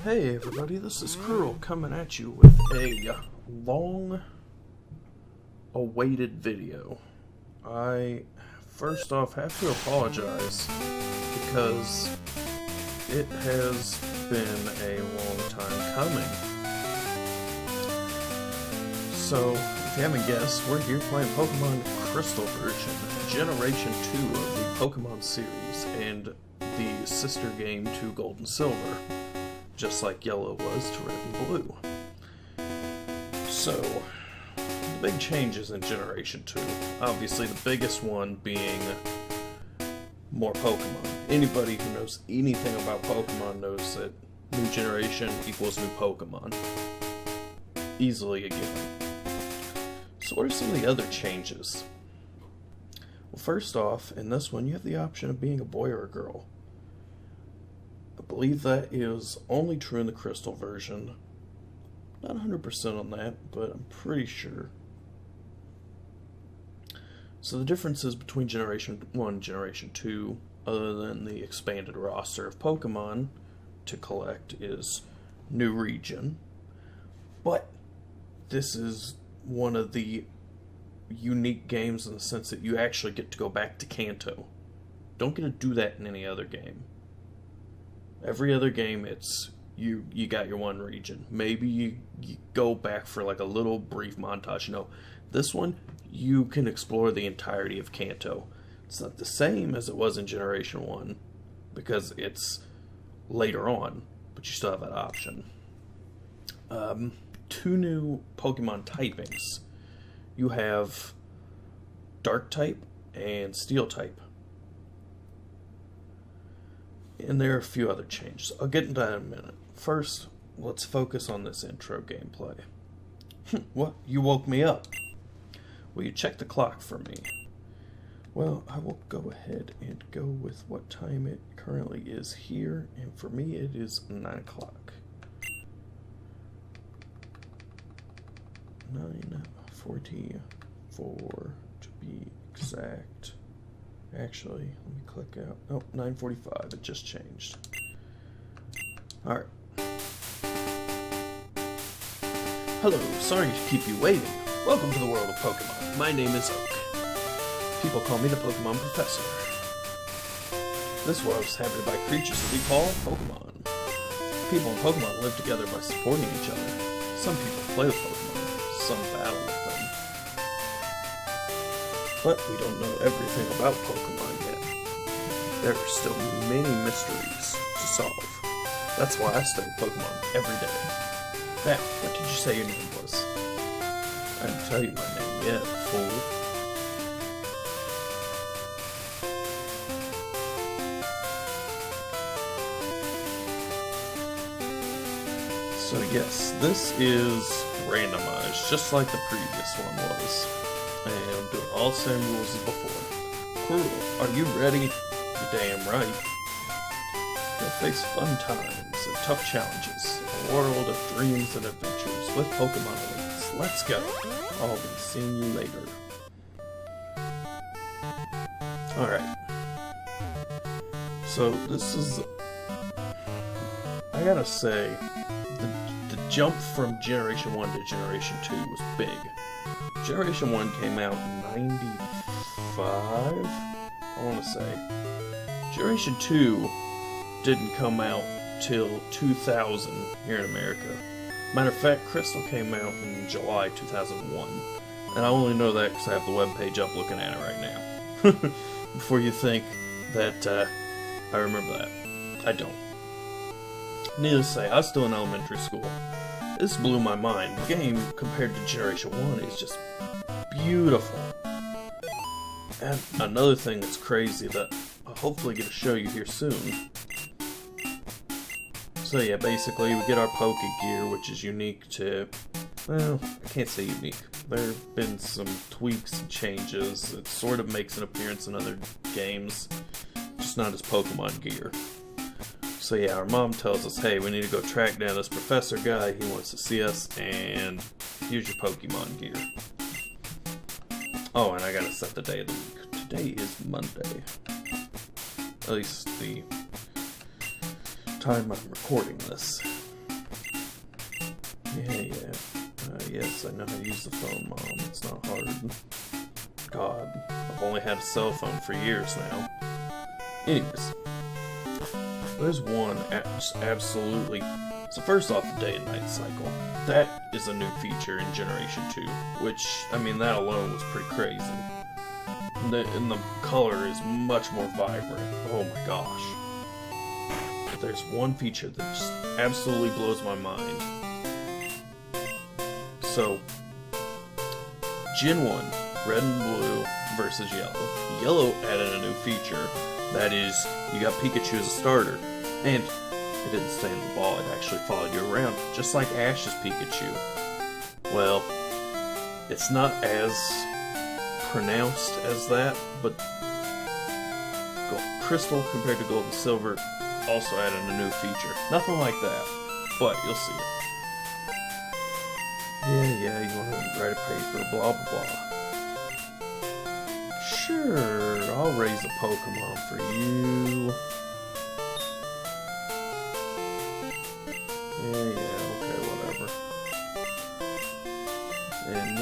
Hey everybody, this is Cruril coming at you with a long-awaited video. I, first off, have to apologize because it has been a long time coming. So, if you haven't guessed, we're here playing Pokemon Crystal version, Generation 2 of the Pokemon series, and the sister game to Gold and Silver. Just like Yellow was to Red and Blue. So, the big changes in Generation 2. Obviously, the biggest one being more Pokemon. Anybody who knows anything about Pokemon knows that new generation equals new Pokemon. Easily a given. So what are some of the other changes? Well, first off, in this one, you have the option of being a boy or a girl. I believe that is only true in the Crystal version. Not 100% on that, but I'm pretty sure. So the differences between Generation 1 and Generation 2, other than the expanded roster of Pokemon to collect, is new region. But this is one of the unique games in the sense that you actually get to go back to Kanto. Don't get to do that in any other game. Every other game, it's you got your one region. Maybe you go back for like a little brief montage. No, this one, you can explore the entirety of Kanto. It's not the same as it was in Generation 1, because it's later on, but you still have that option. Two new Pokemon typings. You have Dark type and Steel type. And there are a few other changes. I'll get into that in a minute. First, let's focus on this intro gameplay. What? You woke me up. Will you check the clock for me? Well, I will go ahead and go with what time it currently is here. And for me, it is 9 o'clock. 9:44 to be exact. Actually, let me click out. Oh, 9:45. It just changed. Alright. Hello, sorry to keep you waiting. Welcome to the world of Pokemon. My name is Oak. People call me the Pokemon Professor. This world is inhabited by creatures that we call Pokemon. People and Pokemon live together by supporting each other. Some people play with Pokemon, some battle with them. But we don't know everything about Pokemon yet. There are still many mysteries to solve. That's why I study Pokemon every day. Now, what did you say your name was? I didn't tell you my name yet, fool. So yes, this is randomized, just like the previous one was. And do all the same rules as before. Cruril, are you ready? You're damn right. You'll face fun times and tough challenges. A world of dreams and adventures with Pokemon Elites. Let's go. I'll be seeing you later. Alright. So this is... I gotta say, the jump from Generation 1 to Generation 2 was big. Generation 1 came out in 95, I want to say. Generation 2 didn't come out till 2000 here in America. Matter of fact, Crystal came out in July 2001. And I only know that because I have the webpage up looking at it right now. Before you think that I remember that. I don't. Needless to say, I was still in elementary school. This blew my mind. The game, compared to Generation 1, is just beautiful. And another thing that's crazy that I'll hopefully get to show you here soon. So yeah, basically we get our Pokegear, which is unique to... Well, I can't say unique. There have been some tweaks and changes. It sort of makes an appearance in other games, just not as Pokemon gear. So yeah, our mom tells us, hey, we need to go track down this professor guy. He wants to see us, and here's your Pokemon gear. Oh, and I gotta set the day of the week. Today is Monday. At least the time I'm recording this. Yes, I know how to use the phone, Mom. It's not hard. God, I've only had a cell phone for years now. Anyways, there's one absolutely... So first off, the day and night cycle. That is a new feature in Generation 2, which, I mean, that alone was pretty crazy. And the color is much more vibrant. Oh my gosh. But there's one feature that just absolutely blows my mind. So, Gen 1, red and blue versus yellow. Yellow added a new feature. That is, you got Pikachu as a starter. And it didn't stay in the ball, it actually followed you around, just like Ash's Pikachu. Well, it's not as pronounced as that, but Crystal compared to Gold and Silver also added a new feature. Nothing like that, but you'll see it. Yeah, you want to write a paper, blah blah blah. Sure, I'll raise a Pokemon for you. Yeah, okay, whatever. And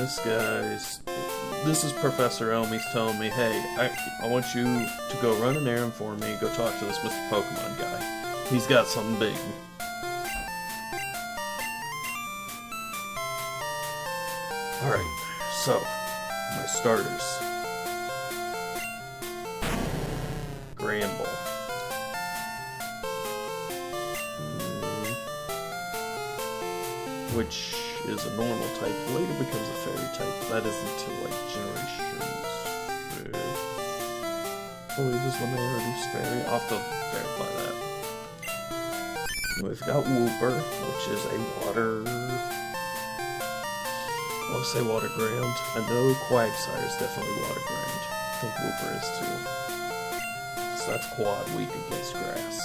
this is Professor Elm. He's telling me, hey, I want you to go run an errand for me, go talk to this Mr. Pokemon guy. He's got something big. Alright, so, my starters. Gramble. Which is a normal type, later becomes a fairy type, but that isn't until like generations 6. I believe is when they introduced fairy. I'll have to verify that. We've got Wooper, which is a water... I want to say water ground. I know Quagsire is definitely water ground. I think Wooper is too. So that's quad, weak against grass.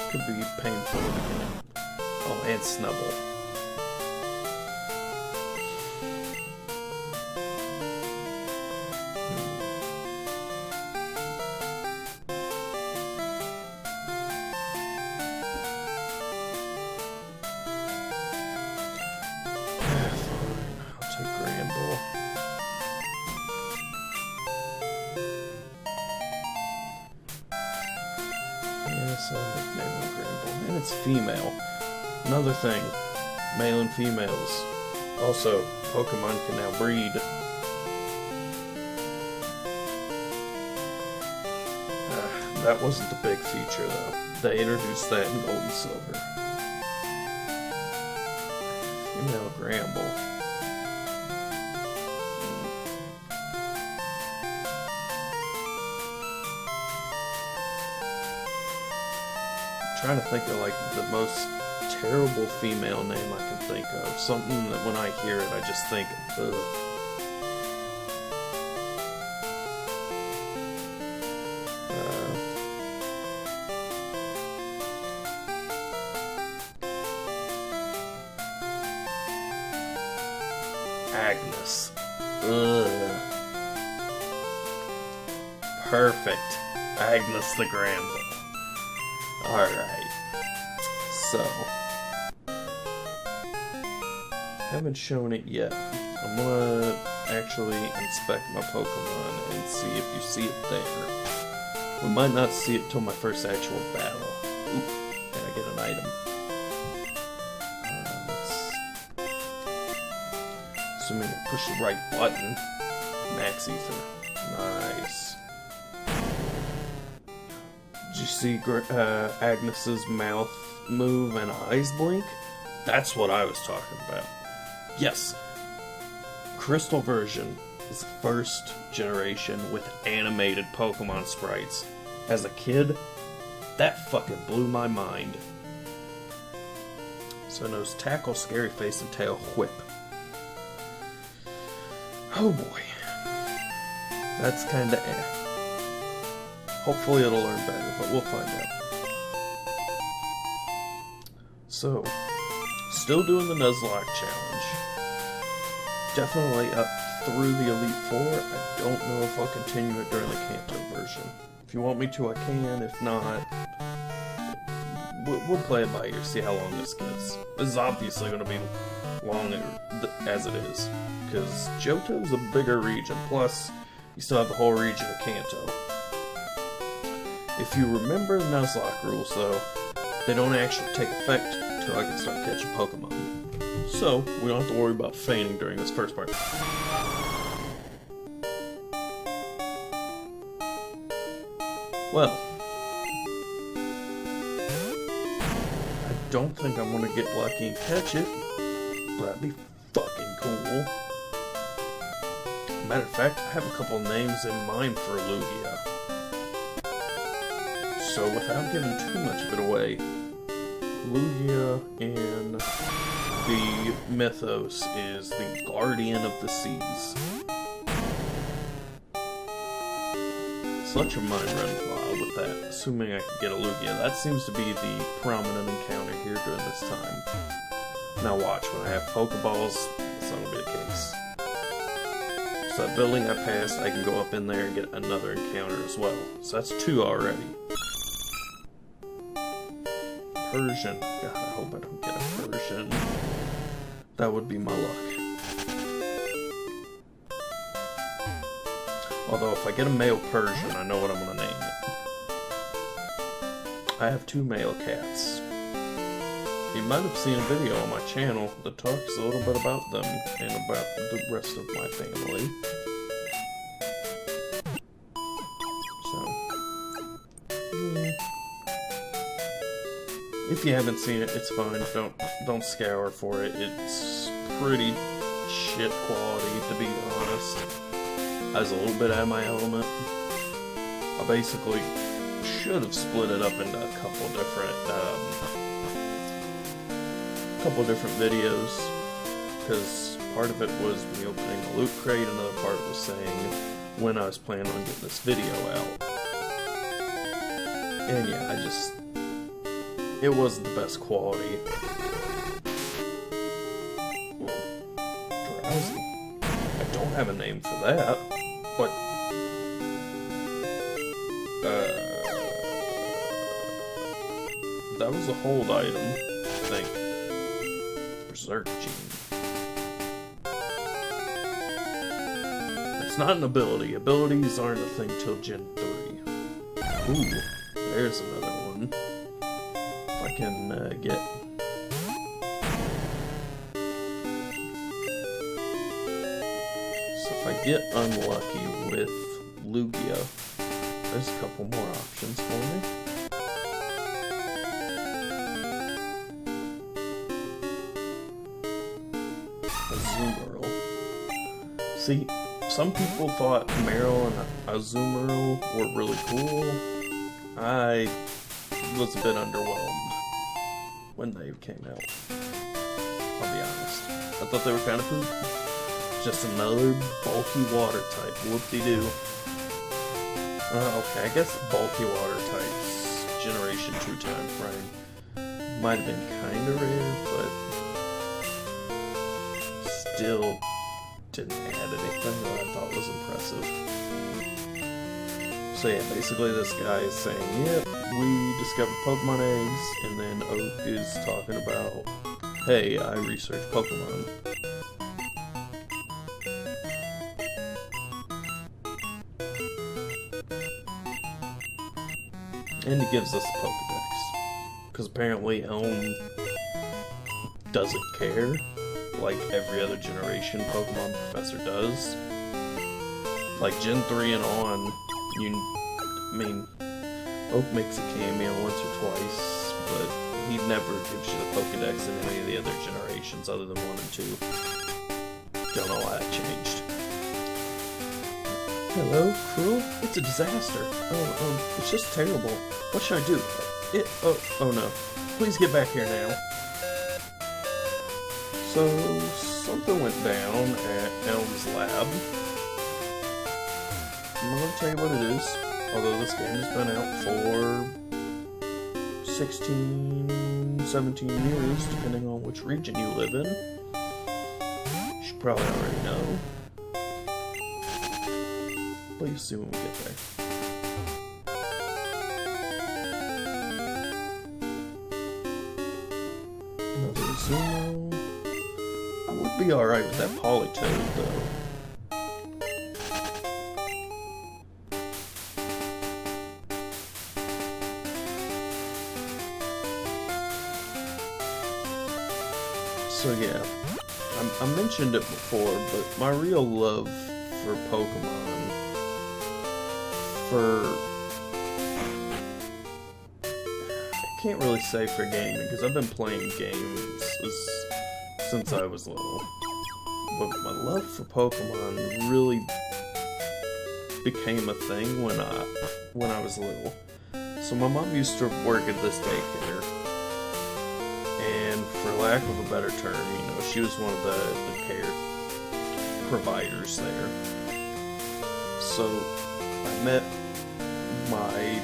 Could be painful in the beginning. Oh, and Snubble. And it's female. Another thing, male and females. Also, Pokemon can now breed. That wasn't the big feature though. They introduced that in Gold and Silver. Female Gramble. Trying to think of like the most terrible female name I can think of. Something that when I hear it, I just think, ugh. Agnes. Ugh. Perfect. Agnes the Gramble. Alright, so, haven't shown it yet. I'm gonna actually inspect my Pokemon and see if you see it there. We might not see it till my first actual battle. Oop, and I get an item. Assuming I push the right button. Max Ether. Nice. Did you see Agnes's mouth move and eyes blink? That's what I was talking about. Yes, Crystal version is the first generation with animated Pokemon sprites. As a kid, that fucking blew my mind. So nose tackle, scary face, and tail whip. Oh boy. That's kinda eh. Hopefully it'll learn better, but we'll find out. So, still doing the Nuzlocke challenge. Definitely up through the Elite Four. I don't know if I'll continue it during the Kanto version. If you want me to, I can. If not, we'll play it by ear, see how long this gets. This is obviously going to be long as it is. Because Johto's a bigger region, plus you still have the whole region of Kanto. If you remember the Nuzlocke rules, though, they don't actually take effect until I can start catching Pokemon. So, we don't have to worry about feigning during this first part. Well, I don't think I'm gonna get lucky and catch it, but that'd be fucking cool. Matter of fact, I have a couple names in mind for Lugia. So without giving too much of it away, Lugia in the mythos is the Guardian of the Seas. Such a mind run wild with that, assuming I could get a Lugia. That seems to be the prominent encounter here during this time. Now watch, when I have Pokeballs, that's not gonna be the case. So that building I passed, I can go up in there and get another encounter as well. So that's 2 already. Persian. God, I hope I don't get a Persian. That would be my luck. Although if I get a male Persian, I know what I'm gonna name it. I have 2 male cats. You might have seen a video on my channel that talks a little bit about them and about the rest of my family. If you haven't seen it, it's fine. Don't scour for it. It's pretty shit quality, to be honest. I was a little bit out of my element. I basically should have split it up into a couple different videos, because part of it was me opening a loot crate, another part was saying when I was planning on getting this video out. And yeah, it wasn't the best quality. Drowsy. I don't have a name for that. What? That was a hold item, I think. Berserk Gene. It's not an ability. Abilities aren't a thing till Gen 3. Ooh, there's another one. If I can get... So if I get unlucky with Lugia, there's a couple more options for me. Azumarill. See, some people thought Marill and Azumarill were really cool. I was a bit underwhelmed when they came out. I'll be honest. I thought they were kind of cool. Just another bulky water type. Whoop-de-doo. Okay, I guess bulky water types, Generation 2 time frame, might have been kinda rare, but still didn't add anything that I thought was impressive. So yeah, basically this guy is saying, yep, we discovered Pokemon eggs, and then Oak is talking about, hey, I researched Pokemon. And he gives us a Pokedex. Because apparently Elm doesn't care, like every other generation Pokemon Professor does. Like Gen 3 and on, Oak makes a cameo once or twice, but he never gives you the Pokedex in any of the other generations other than 1 and 2. Don't know why that changed. Hello, Cruril? It's a disaster. Oh, it's just terrible. What should I do? Oh no. Please get back here now. So, something went down at Elm's lab. I'm gonna tell you what it is. Although this game has been out for 16, 17 years, depending on which region you live in. You should probably already know. But you'll see when we get there. Another Zumo. I would be alright with that Polytoad, though. So yeah, I mentioned it before, but my real love for Pokemon, I can't really say for gaming, because I've been playing games since I was little, but my love for Pokemon really became a thing when I was little. So my mom used to work at this daycare, and for lack of a better term, you know, she was one of the care providers there. So I met my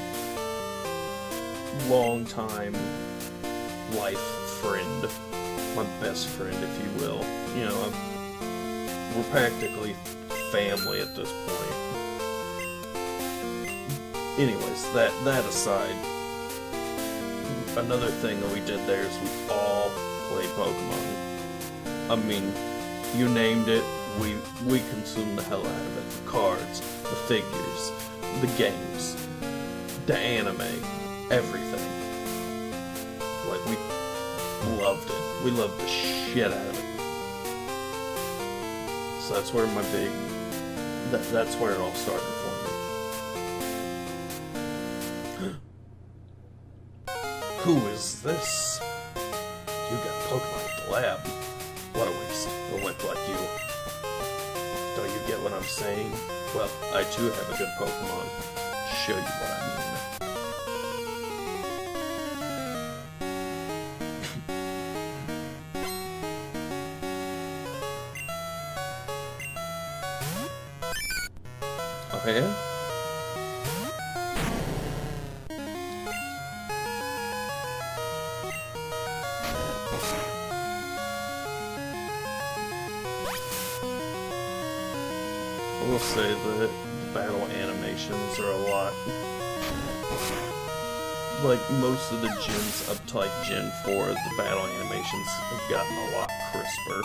longtime life friend, my best friend, if you will. You know, we're practically family at this point. Anyways, that aside, another thing that we did there is we all played Pokemon. I mean, you named it, we consumed the hell out of it. The cards, the figures, the games, the anime, everything. Like, we loved it. We loved the shit out of it. So that's where my big... That's where it all started for me. Who is this? You got Pokemon at the lab. What a waste. A wimp like you. Don't you get what I'm saying? Well, I too have a good Pokemon. Show you what I mean. Okay. I will say that the battle animations are a lot... Like, most of the gyms up to, like, Gen 4, the battle animations have gotten a lot crisper.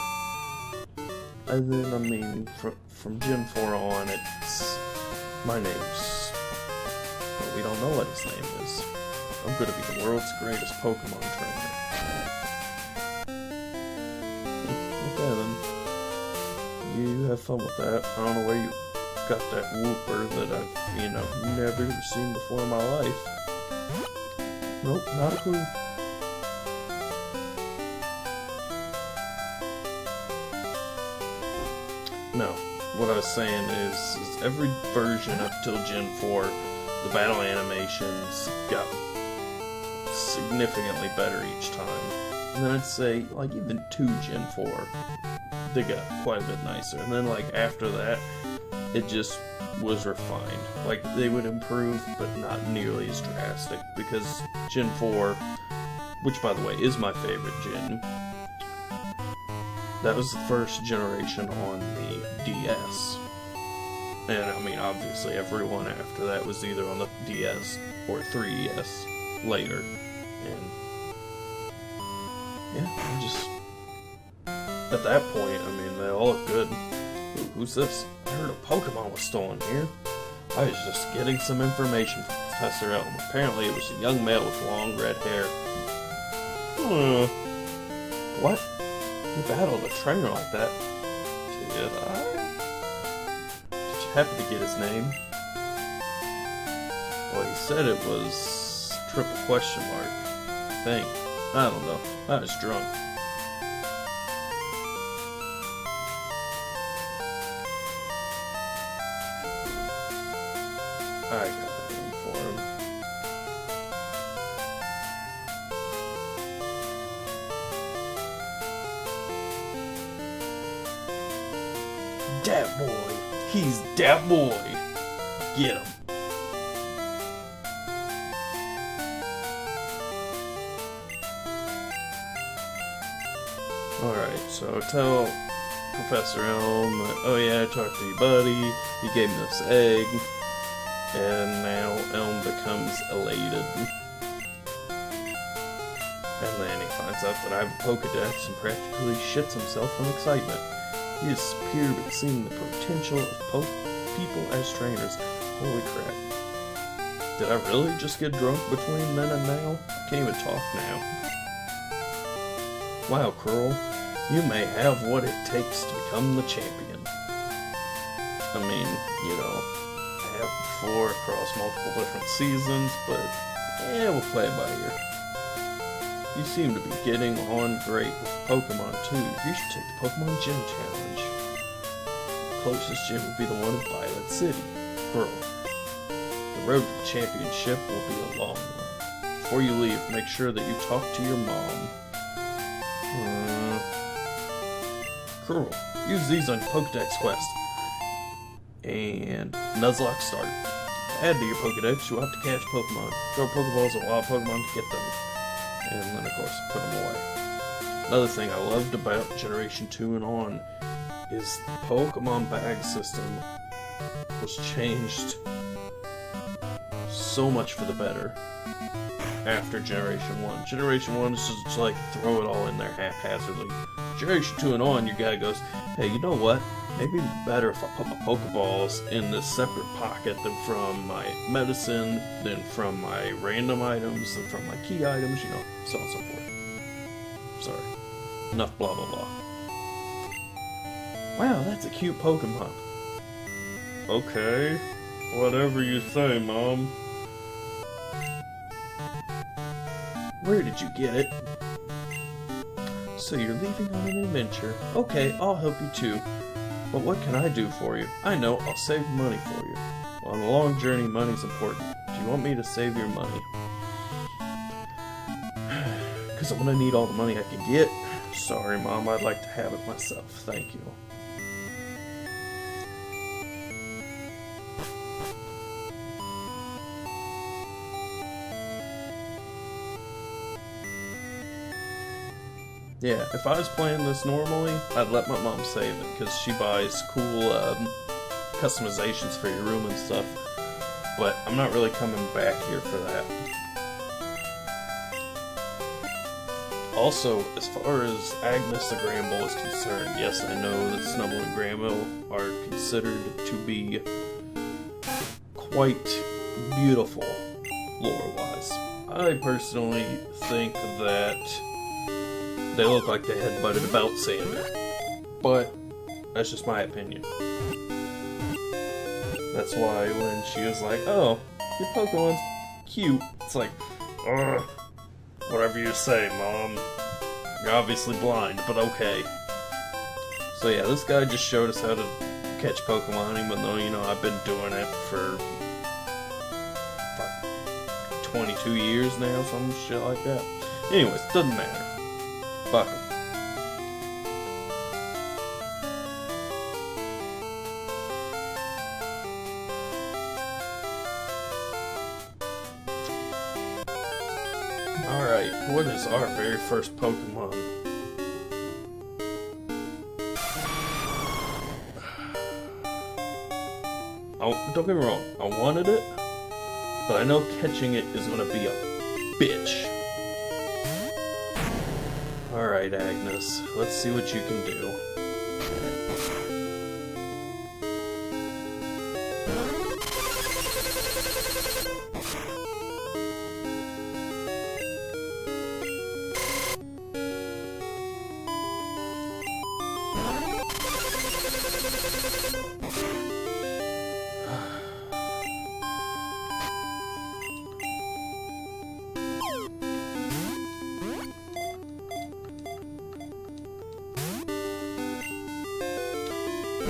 And then, I mean, from Gen 4 on, it's... My name's... Well, we don't know what his name is. I'm gonna be the world's greatest Pokemon trainer. Okay, then. You have fun with that. I don't know where you got that whooper that I've, you know, never seen before in my life. Nope, not a clue. No, what I was saying is every version up till Gen 4, the battle animations got significantly better each time. And then I'd say, like, even 2 Gen 4, they got quite a bit nicer. And then, like, after that, it just was refined. Like, they would improve, but not nearly as drastic, because Gen 4, which, by the way, is my favorite gen, that was the first generation on the DS. And, I mean, obviously, everyone after that was either on the DS or 3DS later. And, yeah, just... At that point, I mean, they all look good. Ooh, who's this? I heard a Pokemon was stolen here. I was just getting some information from Professor Elm. Apparently it was a young male with long red hair. What? You battled a trainer like that? Did I? Did you happen to get his name? Well, he said it was triple question mark, I think. I don't know. I was drunk. I got a name for him. Dat boy. He's dat boy. Get him. Alright, so tell Professor Elm that, oh yeah, I talked to your buddy, he gave me this egg. And now Elm becomes elated. And then he finds out that I have a Pokedex and practically shits himself from excitement. He is superb at seeing the potential of people as trainers. Holy crap. Did I really just get drunk between then and now? I can't even talk now. Wow, Cruril, you may have what it takes to become the champion. I mean, you know, I have before across multiple different seasons, but yeah, we'll play it by ear. You seem to be getting on great with Pokemon too. You should take the Pokemon Gym Challenge. The closest gym will be the one in Violet City. Cruril. The road to the championship will be a long one. Before you leave, make sure that you talk to your mom. Cruril, use these on your Pokedex quest. And Nuzlocke start. Add to your Pokedex, you'll have to catch Pokemon. Throw Pokeballs at wild Pokemon to get them. And then, of course, put them away. Another thing I loved about Generation 2 and on is the Pokemon bag system was changed so much for the better after Generation 1. Generation 1 is just like throw it all in there haphazardly. Generation 2 and on, your guy goes, hey, you know what? Maybe it'd be better if I put my Pokeballs in this separate pocket than from my medicine, than from my random items, than from my key items, you know, so on and so forth. Sorry. Enough blah blah blah. Wow, that's a cute Pokemon. Okay. Whatever you say, Mom. Where did you get it? So you're leaving on an adventure. Okay, I'll help you too. But what can I do for you? I know, I'll save money for you. Well, on a long journey, money's important. Do you want me to save your money? Because I'm gonna need all the money I can get. Sorry, Mom, I'd like to have it myself. Thank you. Yeah, if I was playing this normally, I'd let my mom save it, because she buys cool customizations for your room and stuff. But I'm not really coming back here for that. Also, as far as Agnes the Gramble is concerned, yes, I know that Snubbull and Gramble are considered to be quite beautiful, lore-wise. I personally think that they look like they headbutted a belt sander. But that's just my opinion. That's why when she was like, oh, your Pokemon's cute, it's like, ugh, whatever you say, Mom. You're obviously blind, but okay. So yeah, this guy just showed us how to catch Pokemon, even though, you know, I've been doing it for 22 years now, some shit like that. Anyways, doesn't matter. Fuck him. Alright, what is our very first Pokemon? Oh, don't get me wrong, I wanted it, but I know catching it is gonna be a bitch. Alright, Agnes, let's see what you can do.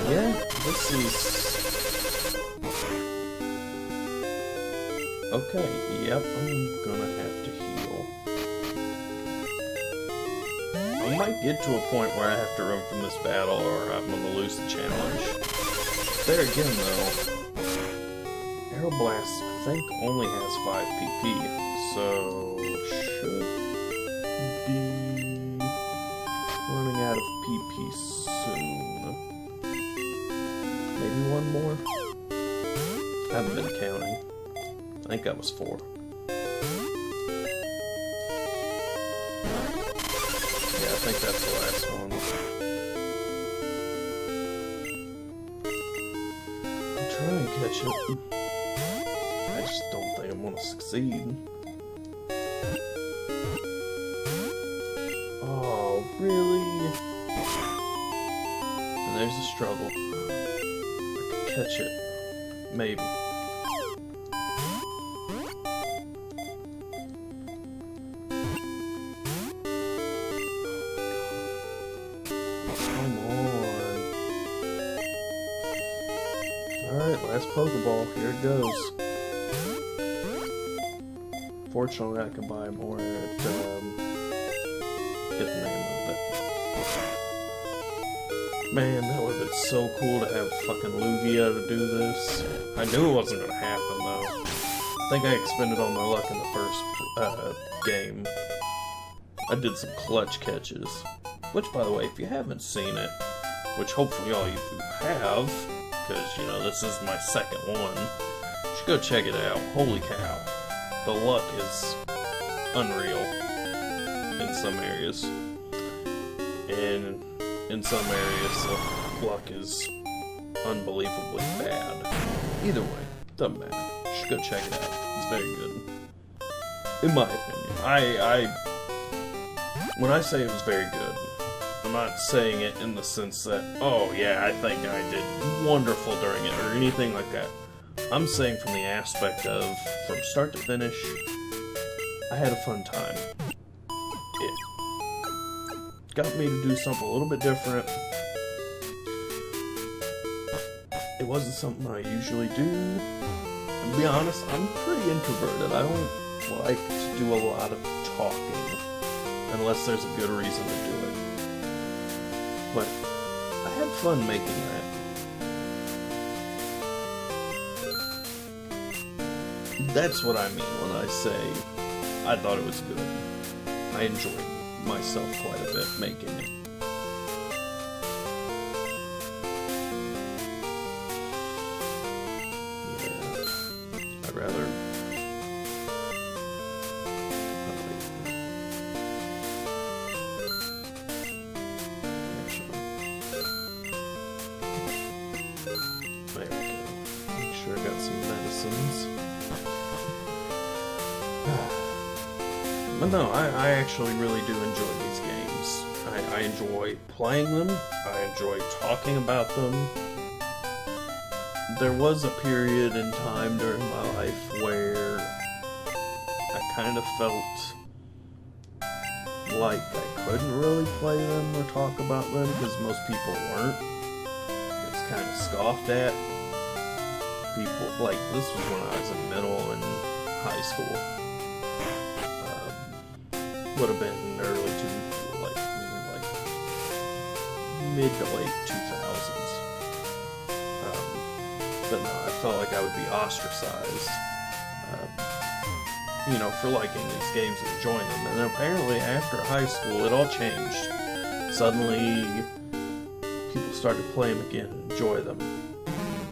Yeah, this is... Okay, yep, I'm gonna have to heal. I might get to a point where I have to run from this battle or I'm gonna lose the challenge. There again though, Aeroblast I think only has 5 PP, so should be running out of PP soon. Maybe one more? I haven't been counting. I think that was 4. think that's the last one. I'm trying to catch it. I just don't think I'm gonna succeed. Oh, really? And there's a struggle. I could catch it. Maybe. Come on. Alright, last Pokeball. Here it goes. Fortunately, I can buy more at, get the name of it. Man, that would have been so cool to have fucking Lugia to do this. I knew it wasn't gonna happen, though. I think I expended all my luck in the first, game. I did some clutch catches. Which, by the way, if you haven't seen it, which hopefully all you have, because, you know, this is my second one, you should go check it out. Holy cow. The luck is unreal in some areas. And in some areas, the luck is unbelievably bad. Either way, doesn't matter. You should go check it out. It's very good. In my opinion. When I say it was very good, I'm not saying it in the sense that, oh yeah, I think I did wonderful during it, or anything like that. I'm saying from the aspect of, from start to finish, I had a fun time. It got me to do something a little bit different. It wasn't something I usually do. And to be honest, I'm pretty introverted. I don't like to do a lot of talking, unless there's a good reason to do it. But I had fun making that. That's what I mean when I say I thought it was good. I enjoyed myself quite a bit making it. Yeah, I'd rather... There we go. Make sure I got some medicines. But no, I actually really do enjoy these games. I enjoy playing them. I enjoy talking about them. There was a period in time during my life where I kind of felt like I couldn't really play them or talk about them because most people weren't. It's kind of scoffed at. People, like, this was when I was in middle and high school. Would have been early to like mid to late 2000s. But no, I felt like I would be ostracized, you know, for liking these games and enjoying them. And then apparently after high school, it all changed. Suddenly, people started to play them again and enjoy them.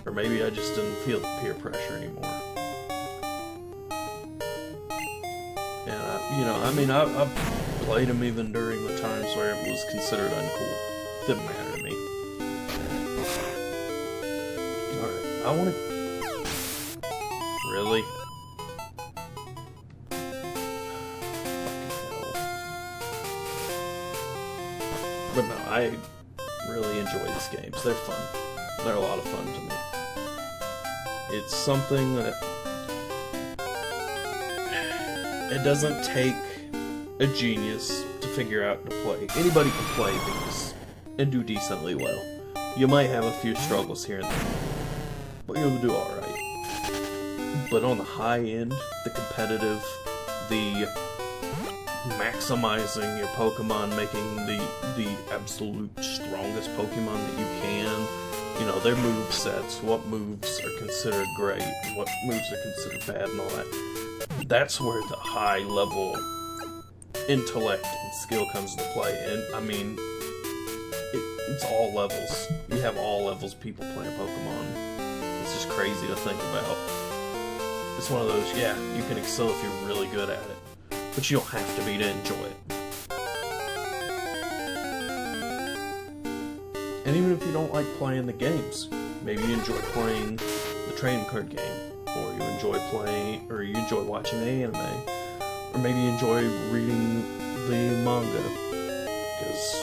Or maybe I just didn't feel the peer pressure anymore. You know, I mean, I've played them even during the times where it was considered uncool. Didn't matter to me. Alright, I want to... Really? Fucking hell. But no, I really enjoy these games. They're fun. They're a lot of fun to me. It's something that... It doesn't take a genius to figure out to play. Anybody can play these and do decently well. You might have a few struggles here and there, but you'll do alright. But on the high end, the competitive, the maximizing your Pokemon, making the absolute strongest Pokemon that you can, you know, their move sets, what moves are considered great, and what moves are considered bad and all that. That's where the high level intellect and skill comes into play. And I mean, it's all levels. You have all levels of people playing Pokemon. It's just crazy to think about. It's one of those, yeah, you can excel if you're really good at it, but you don't have to be to enjoy it. And even if you don't like playing the games, maybe you enjoy playing the trading card game, or you enjoy watching the anime, or maybe you enjoy reading the manga, because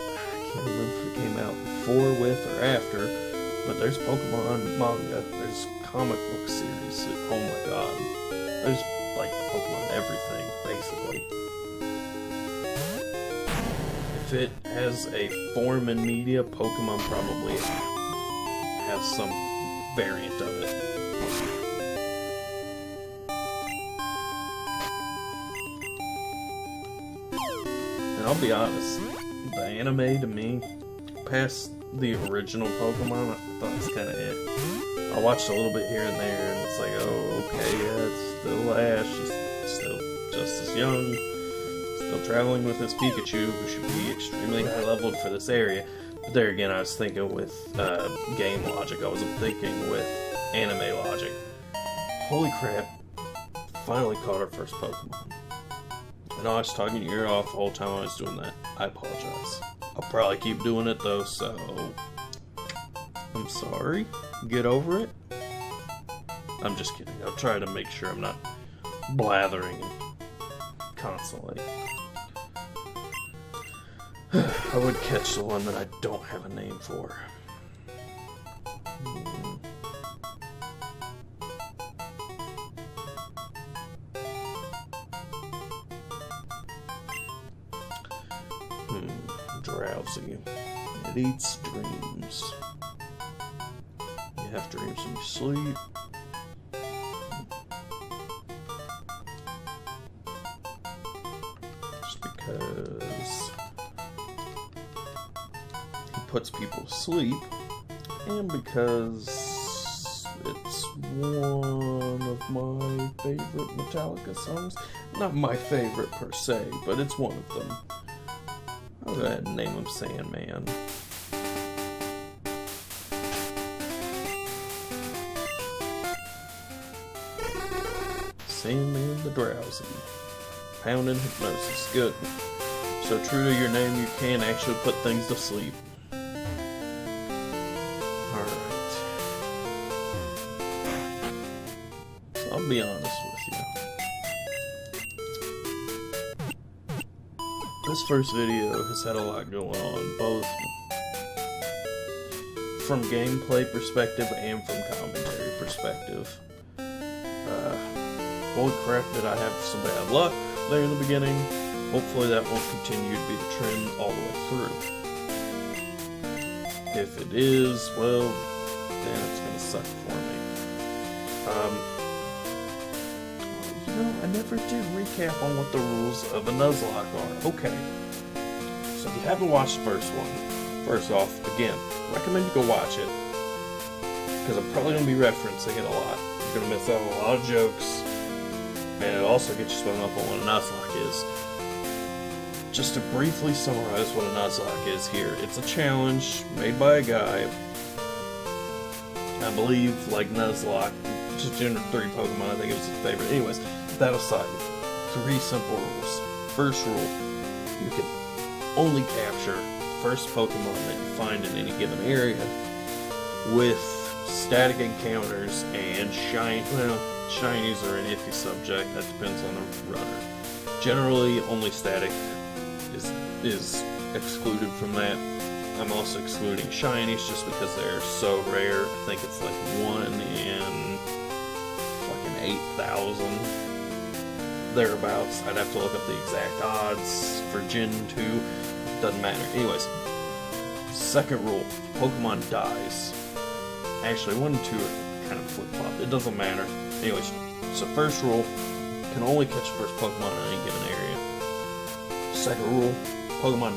I can't remember if it came out before, with, or after, but there's Pokemon manga, there's comic book series, oh my god, there's like Pokemon everything, basically. If it has a form in media, Pokemon probably has some variant of it. And I'll be honest, the anime to me, past the original Pokemon, I thought it was kind of it. I watched a little bit here and there, and it's like, oh, okay, yeah, it's still Ash, he's still just as young, still traveling with his Pikachu, who should be extremely high-leveled for this area. But there again, I was thinking with game logic, I wasn't thinking with anime logic. Holy crap, finally caught our first Pokemon. I know I was talking your ear off the whole time I was doing that. I apologize. I'll probably keep doing it though, so I'm sorry. Get over it. I'm just kidding. I'll try to make sure I'm not blathering constantly. I would catch the one that I don't have a name for. Drowsy. It eats dreams. You have dreams when you sleep. Just because he puts people to sleep, and because it's one of my favorite Metallica songs. Not my favorite per se, but it's one of them. I'll go ahead and name him Sandman. Sandman the Drowsy. Pounding hypnosis. Good. So true to your name, you can actually put things to sleep. Alright. So I'll be honest with you. This first video has had a lot going on, both from gameplay perspective and from commentary perspective. Holy crap, did I have some bad luck there in the beginning. Hopefully that won't continue to be the trend all the way through. If it is, well, then it's gonna suck for me. You know, I never did recap on what the rules of a Nuzlocke are. Okay. So if you haven't watched the first one, first off, again, recommend you go watch it. Because I'm probably going to be referencing it a lot. You're going to miss out on a lot of jokes. And it'll also get you spun up on what a Nuzlocke is. Just to briefly summarize what a Nuzlocke is here. It's a challenge made by a guy. I believe, like Nuzlocke, just Gen 3 Pokemon, I think it was his favorite. Anyways, that aside, 3 simple rules. First rule, you can only capture the first Pokemon that you find in any given area with static encounters and shinies are an iffy subject. That depends on the runner. Generally, only static is excluded from that. I'm also excluding shinies just because they're so rare. I think it's like 1 in fucking 8,000. Thereabouts. I'd have to look up the exact odds for Gen 2. Doesn't matter. Anyways, second rule, Pokemon dies. Actually, 1 and 2 are kind of flip-flop. It doesn't matter. Anyways, so first rule, can only catch the first Pokemon in any given area. Second rule, Pokemon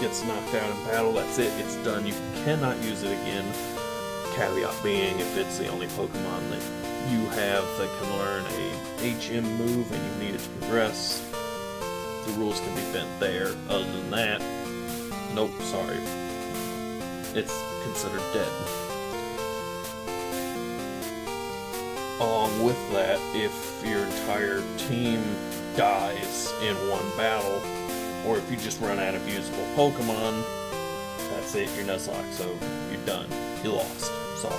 gets knocked out in battle. That's it. It's done. You cannot use it again. Caveat being, if it's the only Pokemon that you have that can learn a HM move and you need it to progress, the rules can be bent there. Other than that, nope, sorry. It's considered dead. Along with that, if your entire team dies in one battle, or if you just run out of usable Pokemon, that's it, you're Nuzlocke, so you're done. You lost. Sorry.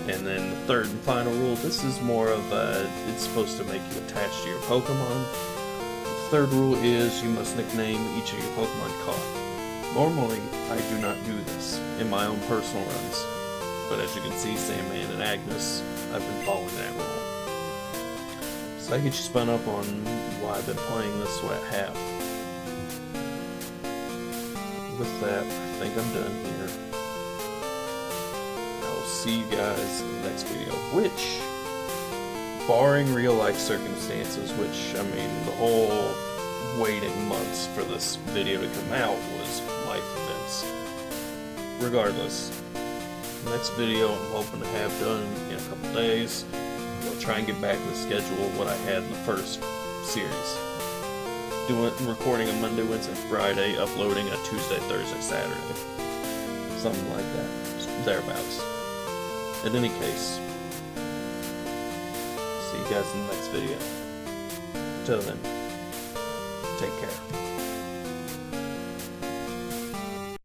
And then the third and final rule, this is more of a, it's supposed to make you attached to your Pokemon. The third rule is you must nickname each of your Pokemon caught. Normally, I do not do this in my own personal runs, but as you can see, Sandman and Agnes, I've been following that rule. So I get you spun up on why I've been playing this way I have. With that, I think I'm done here. I'll see you guys in the next video, which, barring real life circumstances, which, I mean, the whole waiting months for this video to come out was life events. Regardless, the next video I'm hoping to have done in a couple days. We'll try and get back to the schedule of what I had in the first series. Recording a Monday, Wednesday, Friday, uploading a Tuesday, Thursday, Saturday. Something like that. Thereabouts. In any case, see you guys in the next video. Until then, take care.